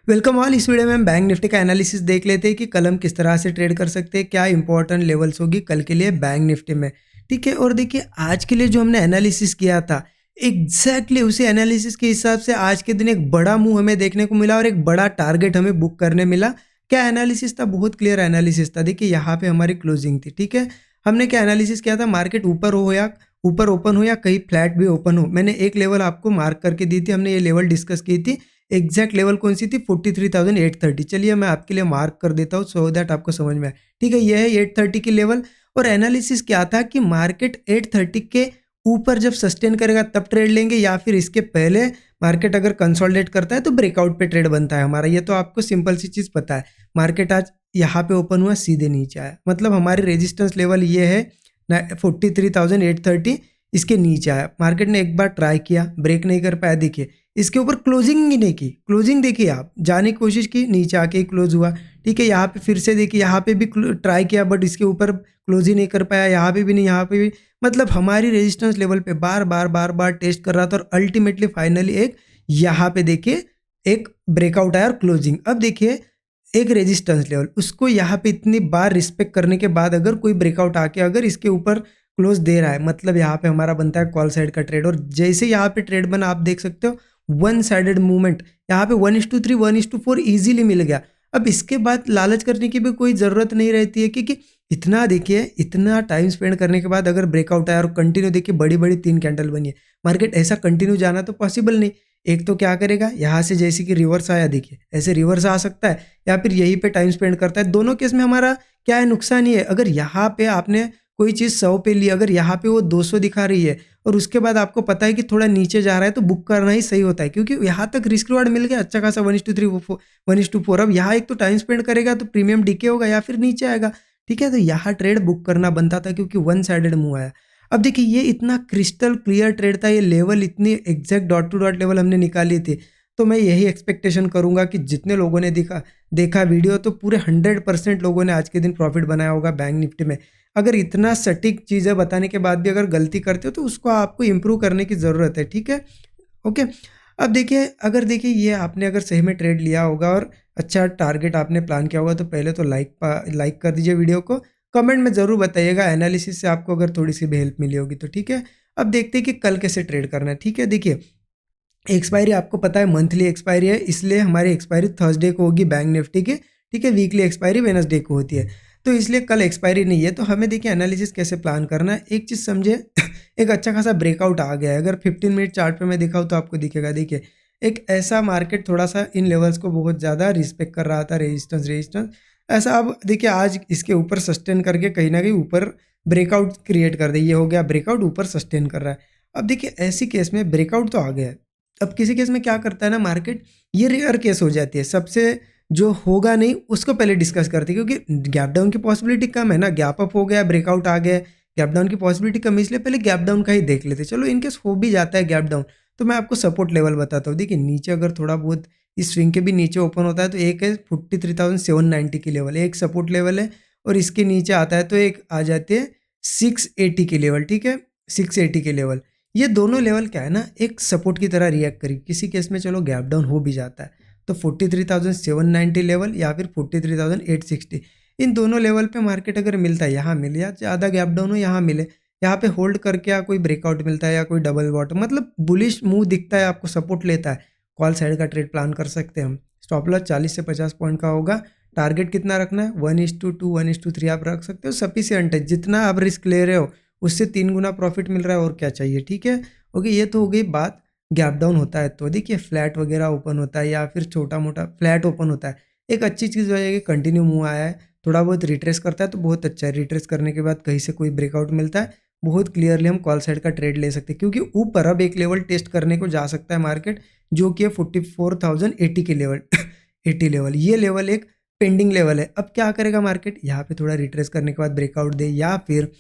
Welcome all. इस video में हम बैंक निफ्टी का एनालिसिस देख लेते हैं कि कल हम किस तरह से ट्रेड कर सकते हैं, क्या इंपॉर्टेंट लेवल्स होगी कल के लिए बैंक निफ्टी में। ठीक है, और देखिए आज के लिए जो हमने एनालिसिस किया था एग्जैक्टली उसी एनालिसिस के हिसाब से आज के दिन एक बड़ा मूव हमें देखने को मिला और एक बड़ा टारगेट हमें बुक करने मिला। क्या एनालिसिस था? बहुत क्लियर एनालिसिस था। देखिए यहाँ पे हमारी क्लोजिंग थी। ठीक है, हमने क्या एनालिसिस किया था, मार्केट ऊपर हो या ऊपर ओपन हो या कहीं फ्लैट भी ओपन हो, मैंने एक लेवल आपको मार्क करके दी थी। हमने ये लेवल डिस्कस की थी। एग्जैक्ट लेवल कौन सी थी? 43,830। चलिए मैं आपके लिए मार्क कर देता हूँ सो दैट आपको समझ में आए। ठीक है, यह है 830 की लेवल। और एनालिसिस क्या था कि मार्केट 830 के ऊपर जब सस्टेन करेगा तब ट्रेड लेंगे, या फिर इसके पहले मार्केट अगर कंसोलिडेट करता है तो ब्रेकआउट पे ट्रेड बनता है हमारा। ये तो आपको सिंपल सी चीज पता है। मार्केट आज यहाँ पे ओपन हुआ, सीधे नीचे आया, मतलब हमारी रेजिस्टेंस लेवल ये है 43,830। इसके नीचे आया, मार्केट ने एक बार ट्राई किया, ब्रेक नहीं कर पाया। देखिए इसके ऊपर क्लोजिंग ही नहीं की। क्लोजिंग देखिए, आप जाने की कोशिश की, नीचे आके ही क्लोज हुआ। ठीक है, यहाँ पे फिर से देखिए, यहाँ पे भी ट्राई किया बट इसके ऊपर क्लोज ही नहीं कर पाया, यहाँ पे भी नहीं, यहाँ पे भी। मतलब हमारी रेजिस्टेंस लेवल पे बार बार बार बार टेस्ट कर रहा था और अल्टीमेटली फाइनली एक यहाँ पे देखिए एक ब्रेकआउट आया और क्लोजिंग। अब देखिए एक रेजिस्टेंस लेवल, उसको यहाँ पे इतनी बार रिस्पेक्ट करने के बाद अगर कोई ब्रेकआउट आके अगर इसके ऊपर क्लोज दे रहा है, मतलब यहाँ पे हमारा बनता है कॉल साइड का ट्रेड। और जैसे यहाँ पे ट्रेड बना, आप देख सकते हो वन साइडेड मूवमेंट, यहाँ पे 1:3 1:4 इजीली मिल गया। अब इसके बाद लालच करने की भी कोई ज़रूरत नहीं रहती है, क्योंकि इतना देखिए, इतना टाइम स्पेंड करने के बाद अगर ब्रेकआउट आया और कंटिन्यू देखिए बड़ी बड़ी 3 कैंडल बनी है, मार्केट ऐसा कंटिन्यू जाना तो पॉसिबल नहीं। एक तो क्या करेगा, यहाँ से जैसे कि रिवर्स आया, देखिए ऐसे रिवर्स आ सकता है, या फिर यहीं पे टाइम स्पेंड करता है। दोनों केस में हमारा क्या है, नुकसान ही है। अगर यहाँ पे आपने कोई चीज़ 100 पे ली, अगर यहाँ पे वो 200 दिखा रही है और उसके बाद आपको पता है कि थोड़ा नीचे जा रहा है, तो बुक करना ही सही होता है, क्योंकि यहाँ तक रिस्क रिवार्ड मिल गया अच्छा खासा 1:3 1:4। अब यहाँ एक तो टाइम स्पेंड करेगा तो प्रीमियम डीके होगा या फिर नीचे आएगा। ठीक है, तो यहाँ ट्रेड बुक करना बनता था क्योंकि वन साइडेड मूव आया। अब देखिए ये इतना क्रिस्टल क्लियर ट्रेड था, ये लेवल इतनी exact dot to dot level हमने निकाली थी। तो मैं यही एक्सपेक्टेशन करूंगा कि जितने लोगों ने देखा वीडियो, तो पूरे 100% लोगों ने आज के दिन प्रॉफिट बनाया होगा बैंक निफ्टी में। अगर इतना सटीक चीज़ें बताने के बाद भी अगर गलती करते हो तो उसको आपको इम्प्रूव करने की ज़रूरत है। ठीक है, ओके। अब देखिए, अगर देखिए ये आपने अगर सही में ट्रेड लिया होगा और अच्छा टारगेट आपने प्लान किया होगा, तो पहले तो लाइक कर दीजिए वीडियो को। कमेंट में ज़रूर बताइएगा एनालिसिस से आपको अगर थोड़ी सी भी हेल्प मिली होगी तो। ठीक है, अब देखते हैं कि कल कैसे ट्रेड करना है। ठीक है, देखिए एक्सपायरी आपको पता है मंथली एक्सपायरी है, इसलिए हमारी एक्सपायरी थर्सडे को होगी बैंक निफ्टी की। ठीक है, वीकली एक्सपायरी वेडनेसडे को होती है, तो इसलिए कल एक्सपायरी नहीं है। तो हमें देखिए एनालिसिस कैसे प्लान करना है, एक चीज़ समझे एक अच्छा खासा ब्रेकआउट आ गया है। अगर 15 मिनट चार्ट पे मैं दिखाऊँ तो आपको दिखेगा। देखिए एक ऐसा मार्केट थोड़ा सा इन लेवल्स को बहुत ज़्यादा रिस्पेक्ट कर रहा था, रेजिस्टेंस रेजिस्टेंस ऐसा। अब देखिए आज इसके ऊपर सस्टेन करके कहीं ना कहीं ऊपर ब्रेकआउट क्रिएट कर दे, ये हो गया ब्रेकआउट, ऊपर सस्टेन कर रहा है। अब देखिए ऐसी केस में ब्रेकआउट तो आ गया है। अब किसी केस में क्या करता है ना मार्केट, ये रेयर केस हो जाती है, सबसे जो होगा नहीं उसको पहले डिस्कस करते हैं, क्योंकि गैप डाउन की पॉसिबिलिटी कम है ना। गैप अप हो गया, ब्रेकआउट आ गया, गैप डाउन की पॉसिबिलिटी कम है, इसलिए पहले गैप डाउन का ही देख लेते हैं। चलो इनकेस हो भी जाता है गैप डाउन, तो मैं आपको सपोर्ट लेवल बताता हूँ। देखिए नीचे अगर थोड़ा बहुत इस स्विंग के भी नीचे ओपन होता है तो एक है 43,790 की लेवल, एक सपोर्ट लेवल है। और इसके नीचे आता है तो एक आ जाती है 680 की लेवल। ठीक है, 680 की लेवल, ये दोनों लेवल क्या है ना, एक सपोर्ट की तरह रिएक्ट करी। किसी केस में चलो गैप डाउन हो भी जाता है तो 43,790 लेवल या फिर 43,860, इन दोनों लेवल पे मार्केट अगर मिलता है, यहाँ मिले या ज़्यादा गैप डाउन हो यहाँ मिले, यहाँ पे होल्ड करके या कोई ब्रेकआउट मिलता है या कोई डबल बॉटम, मतलब बुलिश मूव दिखता है, आपको सपोर्ट लेता है, कॉल साइड का ट्रेड प्लान कर सकते हैं हम। स्टॉप लॉस 40 से 50 पॉइंट का होगा। टारगेट कितना रखना है? 1:2 1:3 आप रख सकते हो, सफिशिएंट है। जितना आप रिस्क ले रहे हो उससे 3 गुना प्रॉफिट मिल रहा है, और क्या चाहिए। ठीक है, ओके, ये तो हो गई बात। गैप डाउन होता है तो देखिए फ्लैट वगैरह ओपन होता है या फिर छोटा मोटा फ्लैट ओपन होता है, एक अच्छी चीज़ हो जाएगी। कंटिन्यू मूव आया है, थोड़ा बहुत रिट्रेस करता है तो बहुत अच्छा है। रिट्रेस करने के बाद कहीं से कोई ब्रेकआउट मिलता है, बहुत क्लियरली हम कॉल साइड का ट्रेड ले सकते हैं, क्योंकि ऊपर अब एक लेवल टेस्ट करने को जा सकता है मार्केट, जो कि है 44,080 के लेवल 80 लेवल। ये लेवल एक पेंडिंग लेवल है। अब क्या करेगा मार्केट, यहाँ पे थोड़ा रिट्रेस करने के बाद ब्रेकआउट दे, या फिर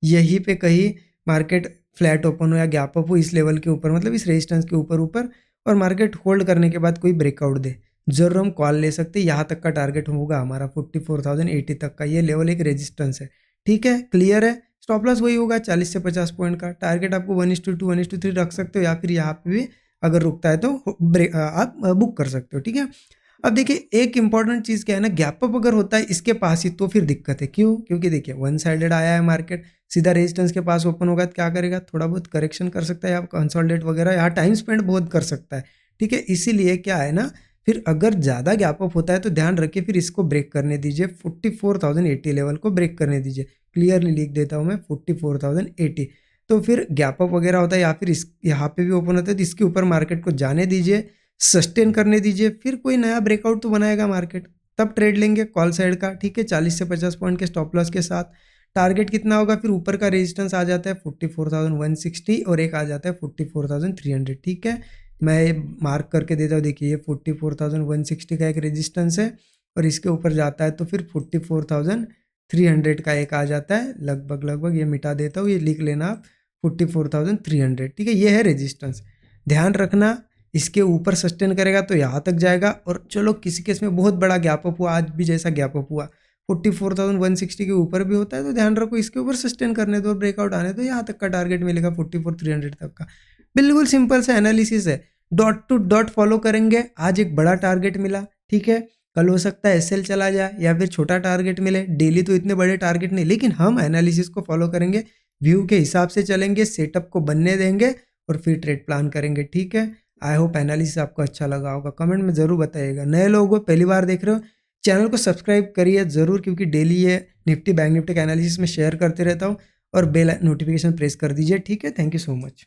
यहीं पे कहीं मार्केट फ्लैट ओपन हो या गैप अप हो इस लेवल के ऊपर, मतलब इस रेजिस्टेंस के ऊपर ऊपर, और मार्केट होल्ड करने के बाद कोई ब्रेकआउट दे, जरूर हम कॉल ले सकते हैं। यहाँ तक का टारगेट होगा हमारा 44,080 तक का, ये लेवल एक रेजिस्टेंस है। ठीक है, क्लियर है। स्टॉप लॉस वही होगा 40 से 50 पॉइंट का। टारगेट आपको 1:2 1:3 रख सकते हो, या फिर यहाँ पे भी अगर रुकता है तो आप बुक कर सकते हो। ठीक है, अब देखिए एक इंपॉर्टेंट चीज़ क्या है ना, गैप अप अगर होता है इसके पास ही तो फिर दिक्कत है। क्यों? क्योंकि देखिए वन साइडेड आया है मार्केट, सीधा रेजिस्टेंस के पास ओपन होगा तो क्या करेगा, थोड़ा बहुत करेक्शन कर सकता है या कंसोलिडेट वगैरह, यहाँ टाइम स्पेंड बहुत कर सकता है। ठीक है, इसीलिए क्या है ना, फिर अगर ज़्यादा गैप अप होता है तो ध्यान रखिए, फिर इसको ब्रेक करने दीजिए, 44,080 लेवल को ब्रेक करने दीजिए। क्लियरली लिख देता हूँ मैं 44,080। तो फिर गैप अप वगैरह होता है या फिर इस यहाँ पे भी ओपन होता है तो इसके ऊपर मार्केट को जाने दीजिए, सस्टेन करने दीजिए, फिर कोई नया ब्रेकआउट तो बनाएगा मार्केट, तब ट्रेड लेंगे कॉल साइड का। ठीक है, 40 से 50 पॉइंट के स्टॉप लॉस के साथ। टारगेट कितना होगा, फिर ऊपर का रेजिस्टेंस आ जाता है 44,160 और एक आ जाता है 44,300। ठीक है, मैं मार्क करके देता हूँ, देखिए ये 44,160 का एक रेजिस्टेंस है और इसके ऊपर जाता है तो फिर 44,300 का एक आ जाता है, लगभग ये मिटा देता हूँ, ये लिख लेना आप 44,300। ठीक है, ये है रेजिस्टेंस। ध्यान रखना इसके ऊपर सस्टेन करेगा तो यहाँ तक जाएगा, और चलो किसी केस में बहुत बड़ा गैप अप हुआ, आज भी जैसा गैप अप हुआ 44,160 के ऊपर भी होता है तो ध्यान रखो इसके ऊपर सस्टेन करने दो, ब्रेकआउट आने दो, यहाँ तक का टारगेट मिलेगा 44,300 तक का। बिल्कुल सिंपल सा एनालिसिस है, डॉट टू डॉट फॉलो करेंगे। आज एक बड़ा टारगेट मिला, ठीक है, कल हो सकता है एसएल चला जाए या फिर छोटा टारगेट मिले। डेली तो इतने बड़े टारगेट नहीं, लेकिन हम एनालिसिस को फॉलो करेंगे, व्यू के हिसाब से चलेंगे, सेटअप को बनने देंगे और फिर ट्रेड प्लान करेंगे। ठीक है, आई होप एनालिसिस आपको अच्छा लगा होगा, कमेंट में ज़रूर बताइएगा। नए लोगों को पहली बार देख रहे हो, चैनल को सब्सक्राइब करिए ज़रूर, क्योंकि डेली ये निफ्टी बैंक निफ्टी का एनालिसिस में शेयर करते रहता हूँ, और बेल नोटिफिकेशन प्रेस कर दीजिए। ठीक है, थैंक यू सो मच।